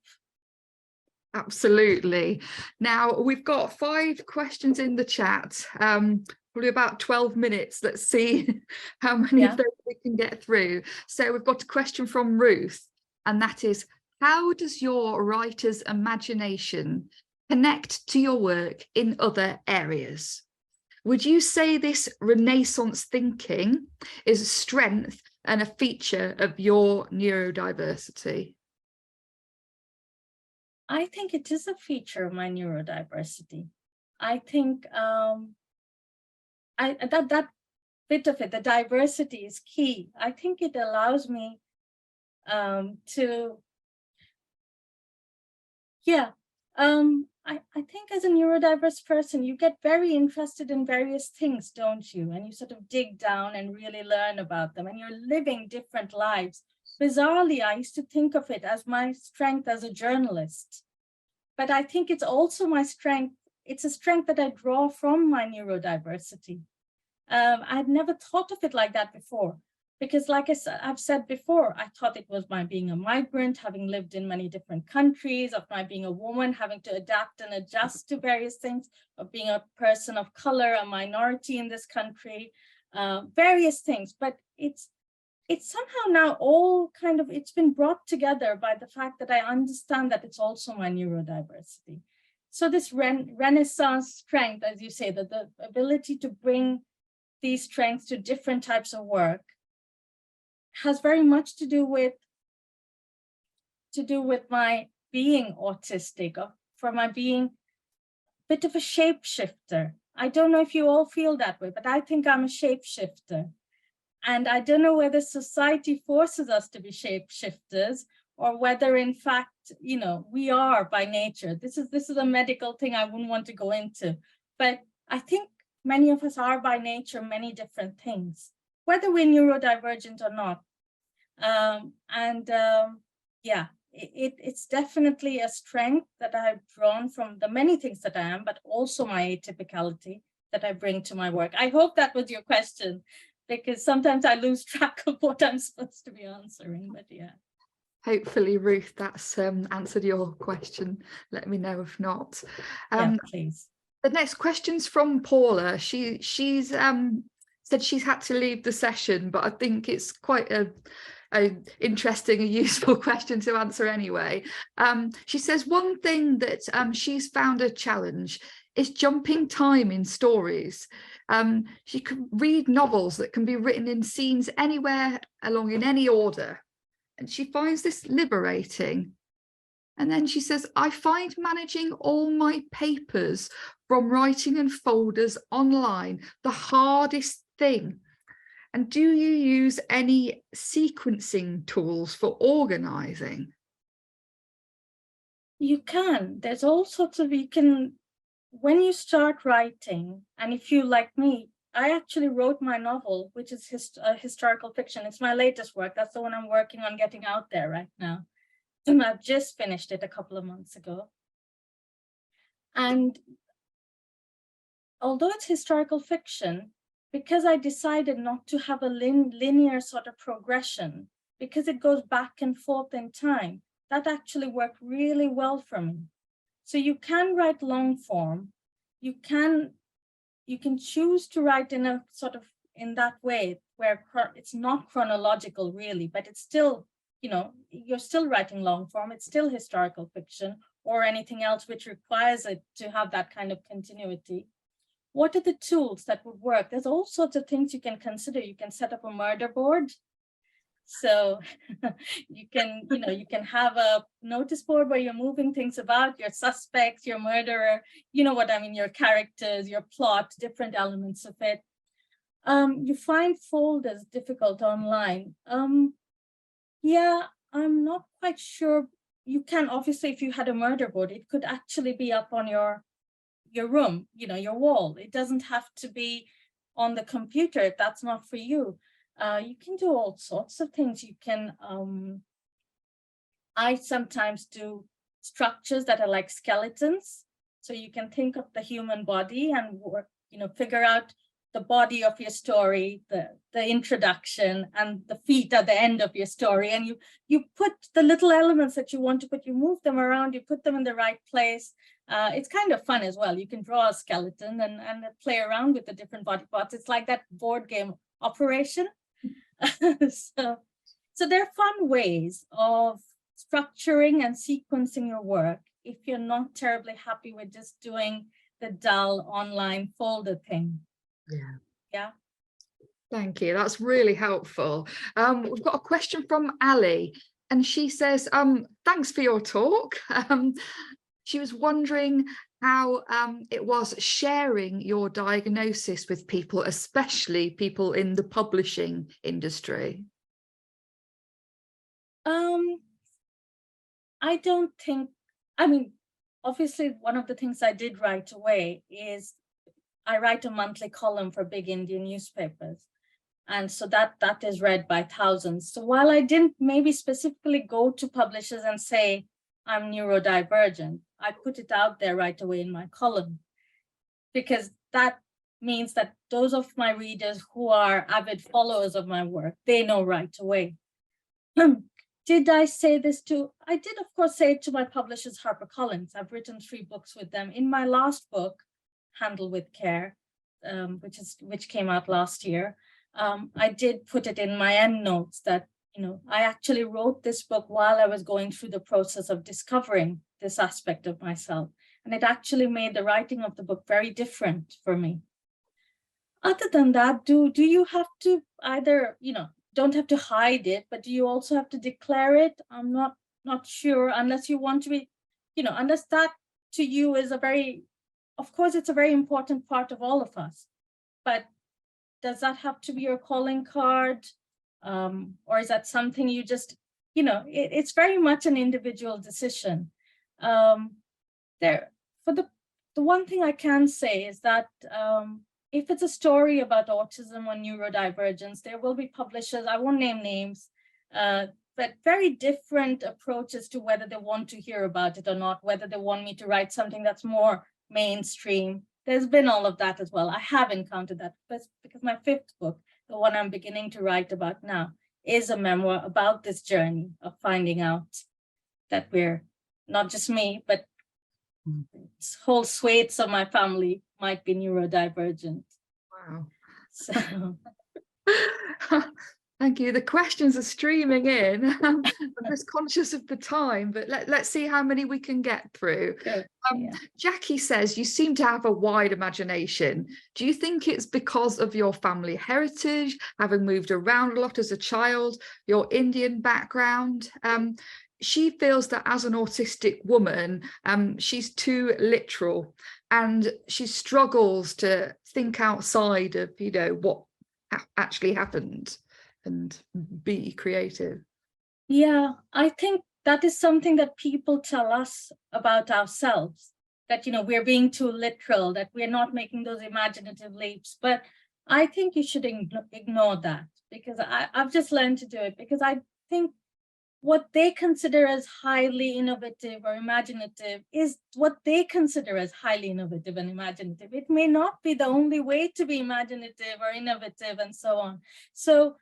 Absolutely. Now we've got 5 questions in the chat. Probably about 12 minutes. Let's see how many of those we can get through. So we've got a question from Ruth, and that is, how does your writer's imagination connect to your work in other areas? Would you say this Renaissance thinking is a strength and a feature of your neurodiversity? I think it is a feature of my neurodiversity. I think that bit of it, the diversity, is key. I think it allows me I think as a neurodiverse person, you get very interested in various things, don't you? And you sort of dig down and really learn about them, and you're living different lives. Bizarrely, I used to think of it as my strength as a journalist, but I think it's also my strength. It's a strength that I draw from my neurodiversity. I'd never thought of it like that before, because like I've said before, I thought it was my being a migrant, having lived in many different countries, of my being a woman, having to adapt and adjust to various things, of being a person of color, a minority in this country, various things. But it's somehow now all kind of, it's been brought together by the fact that I understand that it's also my neurodiversity. So this Renaissance strength, as you say, that the ability to bring these strengths to different types of work has very much to do with my being autistic, for my being a bit of a shapeshifter. I don't know if you all feel that way, but I think I'm a shapeshifter. And I don't know whether society forces us to be shapeshifters or whether in fact, we are by nature. This is a medical thing I wouldn't want to go into, but I think many of us are by nature many different things, whether we're neurodivergent or not. It's definitely a strength that I've drawn from the many things that I am, but also my atypicality that I bring to my work. I hope that was your question, because sometimes I lose track of what I'm supposed to be answering, but yeah. Hopefully, Ruth, that's answered your question. Let me know if not. Yeah, please. The next question's from Paula. She's said she's had to leave the session, but I think it's quite a interesting and useful question to answer anyway. She says one thing that she's found a challenge is jumping time in stories. She can read novels that can be written in scenes anywhere along in any order, and she finds this liberating. And then she says, I find managing all my papers from writing and folders online the hardest thing. And do you use any sequencing tools for organizing? You can. There's all sorts of, you can, when you start writing, and if you, like me, I actually wrote my novel, which is historical fiction. It's my latest work. That's the one I'm working on getting out there right now. And I've just finished it a couple of months ago. And although it's historical fiction, because I decided not to have a linear sort of progression, because it goes back and forth in time, that actually worked really well for me. So you can write long form. You can choose to write in a sort of, in that way, where it's not chronological really, but it's still, you know, you're still writing long form. It's still historical fiction or anything else which requires it to have that kind of continuity. What are the tools that would work? There's all sorts of things you can consider. You can set up a murder board. So you can, you know, you can have a notice board where you're moving things about, your suspects, your murderer, you know what I mean, your characters, your plot, different elements of it. You find folders difficult online. Yeah, I'm not quite sure. You can, obviously, if you had a murder board, it could actually be up on your room, you know, your wall. It doesn't have to be on the computer if that's not for you. You can do all sorts of things. You can, I sometimes do structures that are like skeletons. So you can think of the human body and work, you know, figure out the body of your story, the introduction, and the feet at the end of your story. And you put the little elements that you want to put, you move them around, you put them in the right place. It's kind of fun as well. You can draw a skeleton and play around with the different body parts. It's like that board game Operation. So there are fun ways of structuring and sequencing your work if you're not terribly happy with just doing the dull online folder thing. Yeah. Thank you. That's really helpful. We've got a question from Ali, and she says, thanks for your talk. She was wondering how it was sharing your diagnosis with people, especially people in the publishing industry. I don't think, I mean, obviously one of the things I did right away is I write a monthly column for big Indian newspapers. And so that is read by thousands. So while I didn't maybe specifically go to publishers and say, I'm neurodivergent, I put it out there right away in my column, because that means that those of my readers who are avid followers of my work, they know right away. Did I say this to, I did of course say it to my publishers, HarperCollins. I've written 3 books with them. In my last book, Handle with Care, which came out last year, I did put it in my end notes that, you know, I actually wrote this book while I was going through the process of discovering this aspect of myself. And it actually made the writing of the book very different for me. Other than that, do you have to either, you know, don't have to hide it, but do you also have to declare it? I'm not sure, unless you want to be, you know, unless that to you is a very, of course, it's a very important part of all of us, but does that have to be your calling card? Or is that something you just, you know, it's very much an individual decision. The one thing I can say is that if it's a story about autism or neurodivergence, there will be publishers, I won't name names, but very different approaches to whether they want to hear about it or not, whether they want me to write something that's more mainstream. There's been all of that as well. I have encountered that, because my 5th book, the one I'm beginning to write about now, is a memoir about this journey of finding out that we're not just me, but whole swathes of my family might be neurodivergent. Wow. So Thank you. The questions are streaming in. I'm just conscious of the time, but let's see how many we can get through. yeah. Jackie says, you seem to have a wide imagination. Do you think it's because of your family heritage, having moved around a lot as a child, your Indian background? She feels that as an autistic woman, she's too literal and she struggles to think outside of, you know, what actually happened and be creative. Yeah, I think that is something that people tell us about ourselves, that, you know, we're being too literal, that we're not making those imaginative leaps. But I think you should ignore that, because I've just learned to do it, because I think what they consider as highly innovative or imaginative is what they consider as highly innovative and imaginative. It may not be the only way to be imaginative or innovative and so on. So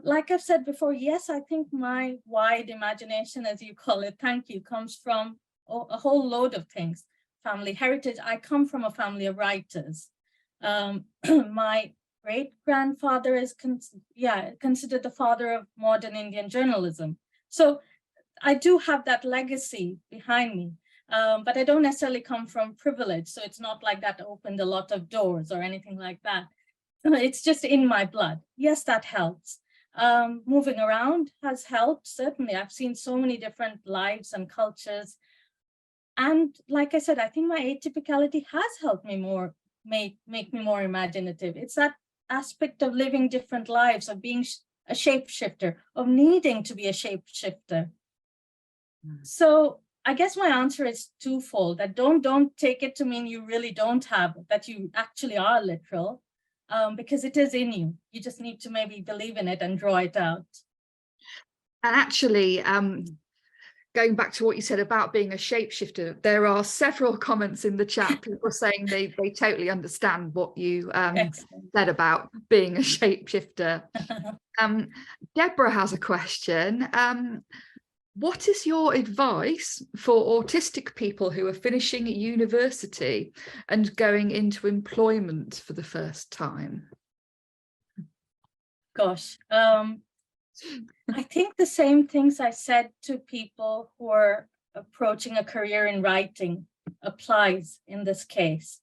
like I've said before, yes, I think my wide imagination, as you call it, thank you, comes from a whole load of things. Family heritage. I come from a family of writers. My great-grandfather is considered the father of modern Indian journalism. So I do have that legacy behind me, but I don't necessarily come from privilege. So it's not like that opened a lot of doors or anything like that. It's just in my blood. Yes, that helps. Moving around has helped, certainly. I've seen so many different lives and cultures. And like I said, I think my atypicality has helped me make me more imaginative. It's that aspect of living different lives, of being a shapeshifter, of needing to be a shapeshifter. So I guess my answer is twofold, that don't take it to mean you really don't have, that you actually are literal, because it is in you. You just need to maybe believe in it and draw it out. And actually, going back to what you said about being a shapeshifter, there are several comments in the chat, people saying they totally understand what you said about being a shapeshifter. Deborah has a question. What is your advice for autistic people who are finishing university and going into employment for the first time? Gosh, I think the same things I said to people who are approaching a career in writing applies in this case.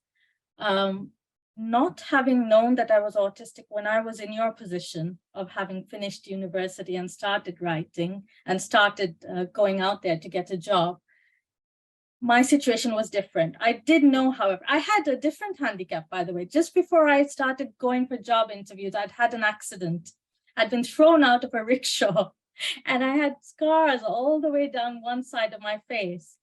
Not having known that I was autistic when I was in your position of having finished university and started writing and started going out there to get a job, my situation was different. I did know, however, I had a different handicap, by the way. Just before I started going for job interviews, I'd had an accident. I'd been thrown out of a rickshaw and I had scars all the way down one side of my face.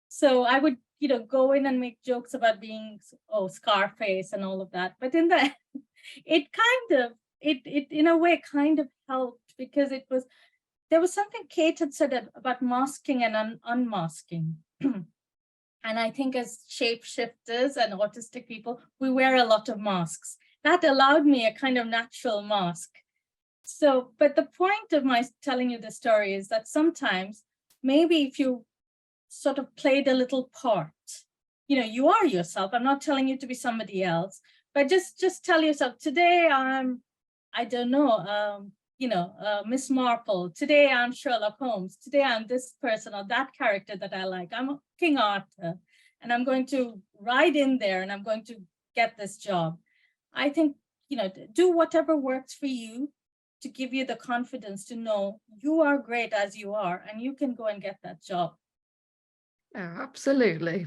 So I would, you know, go in and make jokes about being, oh, Scarface and all of that. But in the, it in a way kind of helped, because there was something Kate had said about masking and unmasking. And I think as shapeshifters and autistic people, we wear a lot of masks. That allowed me a kind of natural mask. So, but the point of my telling you the story is that sometimes, maybe if you sort of played a little part, you know, you are yourself. I'm not telling you to be somebody else, but just tell yourself, today I'm, I don't know, Miss Marple. Today I'm Sherlock Holmes. Today I'm this person or that character that I like. I'm King Arthur, and I'm going to ride in there and I'm going to get this job. I think, you know, do whatever works for you to give you the confidence to know you are great as you are and you can go and get that job. Yeah, absolutely.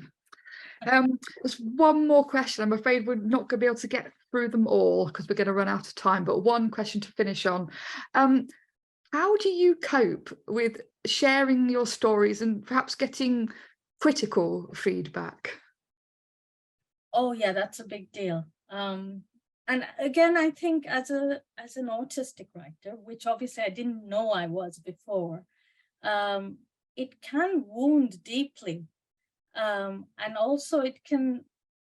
There's one more question. I'm afraid we're not going to be able to get through them all because we're going to run out of time, but one question to finish on. How do you cope with sharing your stories and perhaps getting critical feedback? Oh yeah, that's a big deal. And again, I think as an autistic writer, which obviously I didn't know I was before, it can wound deeply. And also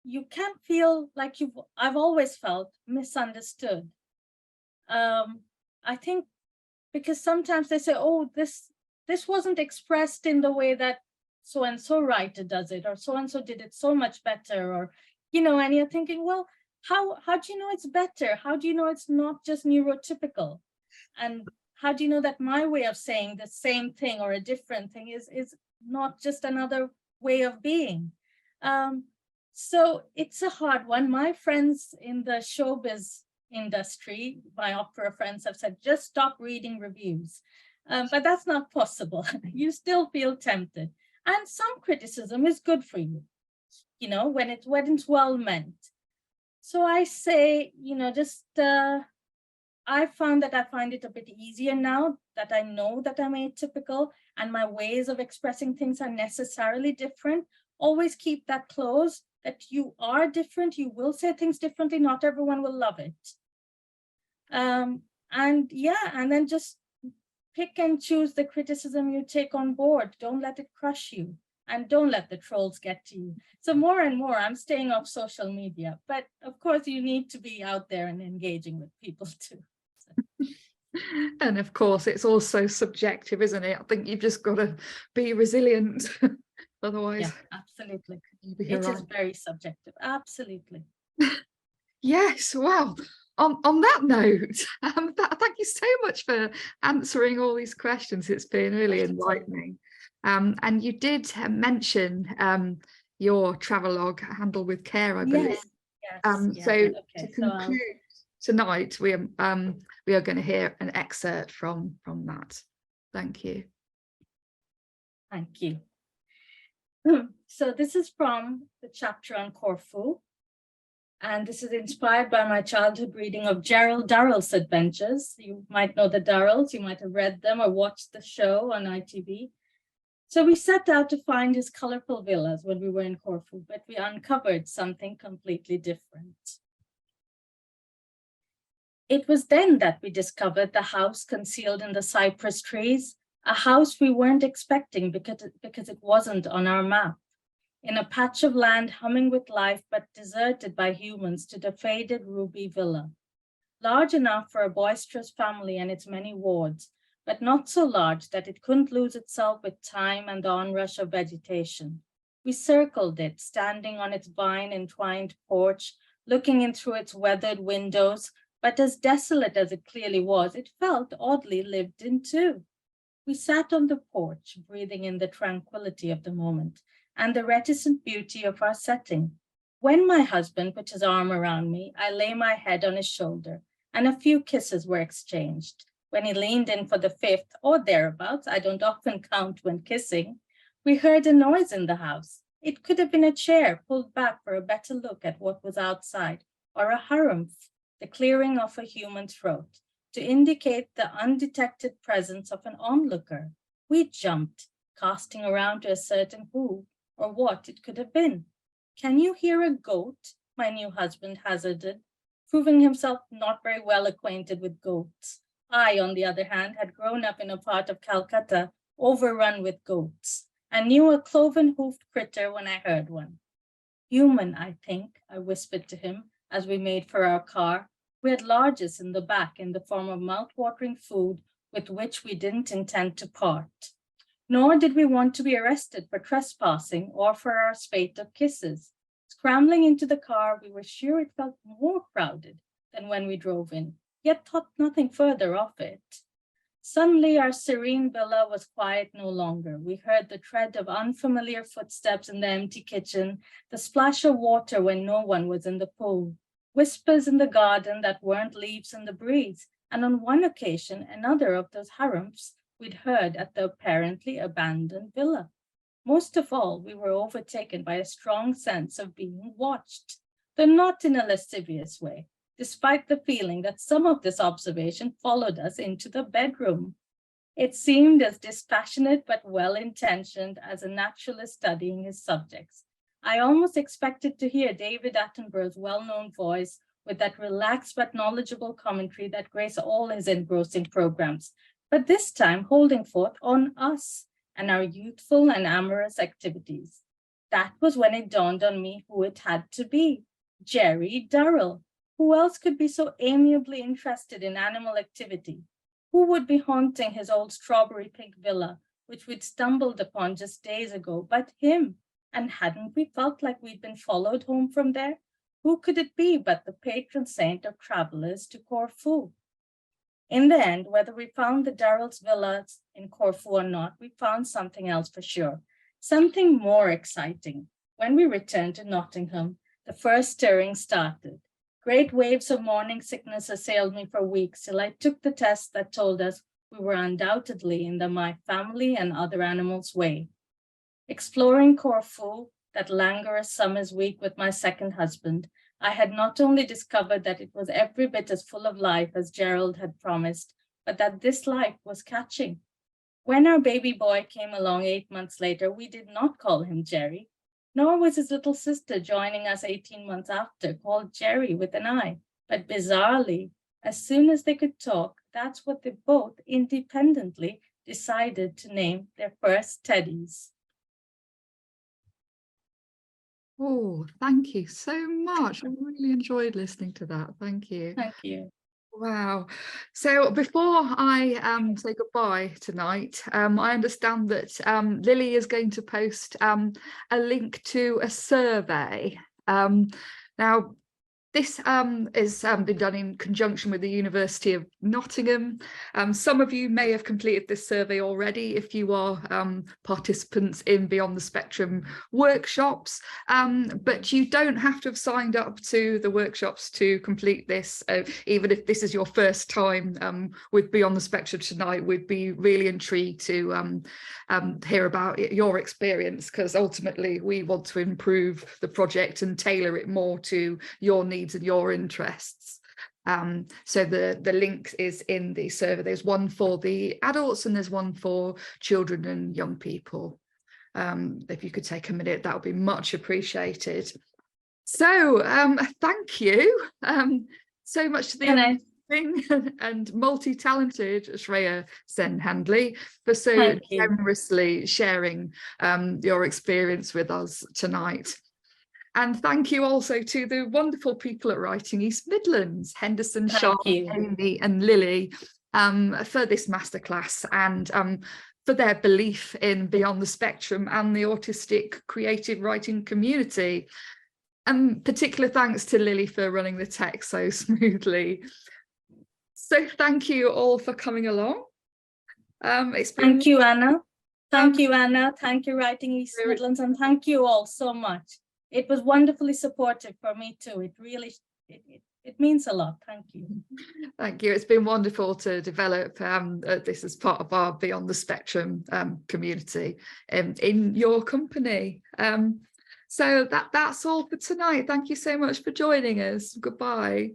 you can feel like I've always felt misunderstood. I think because sometimes they say, oh, this wasn't expressed in the way that so-and-so writer does it, or so-and-so did it so much better, or, and you're thinking, well, how do you know it's better? How do you know it's not just neurotypical? And how do you know that my way of saying the same thing or a different thing is not just another way of being? So it's a hard one. My friends in the showbiz industry, my opera friends, have said, just stop reading reviews. But that's not possible. You still feel tempted. And some criticism is good for you, when it's well meant. So I say, I found that I find it a bit easier now that I know that I'm atypical and my ways of expressing things are necessarily different. Always keep that close, that you are different. You will say things differently. Not everyone will love it. And then just pick and choose the criticism you take on board. Don't let it crush you, and don't let the trolls get to you. So more and more, I'm staying off social media, but of course you need to be out there and engaging with people too. So. And of course, it's also subjective, isn't it? I think you've just got to be resilient. Otherwise, yeah, absolutely. It is very subjective. Absolutely. Yes. Well, on that note, thank you so much for answering all these questions. It's been really enlightening. And you did mention your travelogue, Handle with Care, I believe. Yes. So to conclude tonight, we are going to hear an excerpt from that. Thank you. Thank you. So this is from the chapter on Corfu. And this is inspired by my childhood reading of Gerald Durrell's adventures. You might know the Durrells, you might have read them or watched the show on ITV. So we set out to find his colorful villas when we were in Corfu, but we uncovered something completely different. It was then that we discovered the house concealed in the cypress trees, a house we weren't expecting because it wasn't on our map. In a patch of land humming with life, but deserted by humans, stood a faded ruby villa, large enough for a boisterous family and its many wards, but not so large that it couldn't lose itself with time and the onrush of vegetation. We circled it, standing on its vine-entwined porch, looking in through its weathered windows, but as desolate as it clearly was, it felt oddly lived in too. We sat on the porch, breathing in the tranquility of the moment and the reticent beauty of our setting. When my husband put his arm around me, I lay my head on his shoulder, and a few kisses were exchanged. When he leaned in for the fifth, or thereabouts, I don't often count when kissing, we heard a noise in the house. It could have been a chair pulled back for a better look at what was outside, or a harumph, the clearing of a human throat, to indicate the undetected presence of an onlooker. We jumped, casting around to ascertain who or what it could have been. Can you hear a goat? My new husband hazarded, proving himself not very well acquainted with goats. I, on the other hand, had grown up in a part of Calcutta overrun with goats, and knew a cloven-hoofed critter when I heard one. Human, I think, I whispered to him as we made for our car. We had largesse in the back in the form of mouth-watering food with which we didn't intend to part. Nor did we want to be arrested for trespassing or for our spate of kisses. Scrambling into the car, we were sure it felt more crowded than when we drove in, yet thought nothing further of it. Suddenly, our serene villa was quiet no longer. We heard the tread of unfamiliar footsteps in the empty kitchen, the splash of water when no one was in the pool, whispers in the garden that weren't leaves in the breeze, and on one occasion, another of those harumphs we'd heard at the apparently abandoned villa. Most of all, we were overtaken by a strong sense of being watched, though not in a lascivious way, despite the feeling that some of this observation followed us into the bedroom. It seemed as dispassionate but well-intentioned as a naturalist studying his subjects. I almost expected to hear David Attenborough's well-known voice with that relaxed but knowledgeable commentary that graced all his engrossing programs, but this time holding forth on us and our youthful and amorous activities. That was when it dawned on me who it had to be, Jerry Durrell. Who else could be so amiably interested in animal activity? Who would be haunting his old strawberry pink villa, which we'd stumbled upon just days ago, but him? And hadn't we felt like we'd been followed home from there? Who could it be but the patron saint of travelers to Corfu? In the end, whether we found the Darrell's villas in Corfu or not, we found something else for sure, something more exciting. When we returned to Nottingham, the first stirring started. Great waves of morning sickness assailed me for weeks till I took the test that told us we were undoubtedly in the my family and other animals' way. Exploring Corfu, that languorous summer's week with my second husband, I had not only discovered that it was every bit as full of life as Gerald had promised, but that this life was catching. When our baby boy came along 8 months later, we did not call him Jerry, nor was his little sister joining us 18 months after, called Jerry with an I. But bizarrely, as soon as they could talk, that's what they both independently decided to name their first teddies. Oh, thank you so much. I really enjoyed listening to that. Thank you. Thank you. Wow. So before I say goodbye tonight, I understand that Lily is going to post a link to a survey. Now, this is been done in conjunction with the University of Nottingham. Some of you may have completed this survey already if you are participants in Beyond the Spectrum workshops, but you don't have to have signed up to the workshops to complete this. Even if this is your first time with Beyond the Spectrum tonight, we'd be really intrigued to hear about your experience, because ultimately we want to improve the project and tailor it more to your needs and your interests. So the link is in the survey. There's one for the adults and there's one for children and young people. If you could take a minute, that would be much appreciated. So thank you so much to the and multi-talented Shreya Sen-Handley for so generously sharing your experience with us tonight. And thank you also to the wonderful people at Writing East Midlands, Henderson, Charlotte, Amy and Lily, for this masterclass and for their belief in Beyond the Spectrum and the autistic creative writing community. And particular thanks to Lily for running the text so smoothly. So thank you all for coming along. Thank you, Anna. Thank you, Anna. Thank you, Writing East Midlands, and thank you all so much. It was wonderfully supportive for me too. It really, it means a lot. Thank you. Thank you. It's been wonderful to develop this as part of our Beyond the Spectrum community in your company. So that's all for tonight. Thank you so much for joining us. Goodbye.